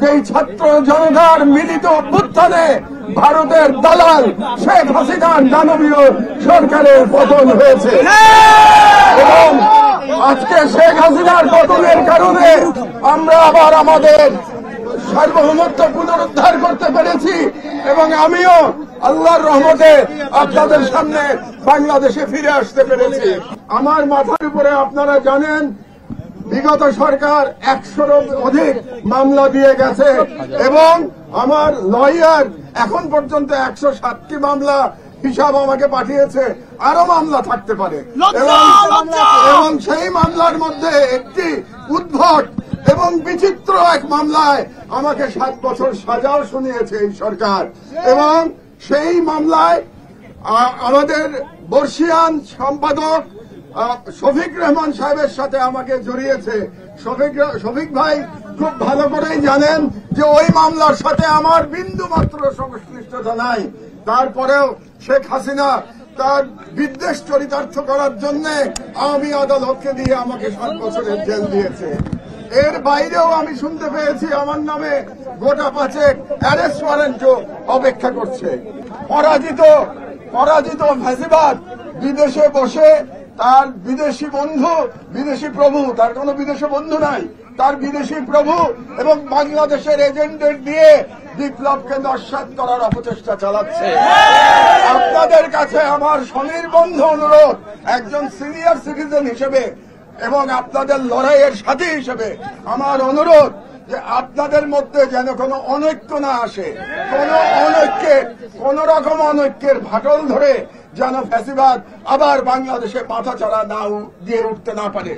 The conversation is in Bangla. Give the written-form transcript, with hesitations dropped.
এই ছাত্র জনতার মিলিত অভ্যুত্থানে ভারতের দালাল শেখ হাসিনার দানবীয় সরকারের পতন হয়েছে এবং আজকে শেখ হাসিনার পতনের কারণে আমরা আবার আমাদের সার্বভৌমত্ব পুনরুদ্ধার করতে পেরেছি এবং আমিও আল্লাহর রহমতে আপনাদের সামনে বাংলাদেশে ফিরে আসতে পেরেছি। আমার মাথার উপরে আপনারা জানেন বিগত সরকার 100-এরও অধিক মামলা দিয়ে গেছে এবং আমার লয়ার এখন পর্যন্ত 107টি মামলা হিসাব আমাকে পাঠিয়েছে, আরো মামলা থাকতে পারে এবং সেই মামলার মধ্যে একটি উদ্ভট এবং বিচিত্র এক মামলায় আমাকে 7 বছর সাজাও শুনিয়েছে এই সরকার এবং সেই মামলায় আমাদের বর্ষিয়ান সম্পাদক শফিক রহমান সাহেবের সাথে আমাকে জড়িয়েছে। শফিক ভাই খুব ভালো করেই জানেন যে ওই মামলার সাথে আমার বিন্দু মাত্র সংশ্লিষ্টতা নাই। তারপরেও শেখ হাসিনা তার বিদ্বেষ চরিতার্থ করার জন্য আওয়ামী আদালতকে দিয়ে আমাকে 7 বছরের জেল দিয়েছে। এর বাইরেও আমি শুনতে পেয়েছি আমার নামে গোটা 5 অ্যারেস্ট ওয়ারেন্টও অপেক্ষা করছে। পরাজিত ফ্যাসিবাদ বিদেশে বসে তার বিদেশি বন্ধু, বিদেশি প্রভু, তার কোনো বিদেশি বন্ধু নাই, তার বিদেশি প্রভু এবং বাংলাদেশের এজেন্টদের দিয়ে বিপ্লবকে নস্যাৎ করার অপচেষ্টা চালাচ্ছে। আপনাদের কাছে আমার স্বনির্বন্ধ অনুরোধ, একজন সিনিয়র সিটিজেন হিসেবে এবং আপনাদের লড়াইয়ের সাথী হিসেবে আমার অনুরোধ যে আপনাদের মধ্যে যেন কোনো অনৈক্য না আসে, কোন রকম অনৈক্যের ফাটল ধরে যেন ফ্যাসিবাদ আবার বাংলাদেশে মাথাচাড়া না দিয়ে উঠতে না পারে।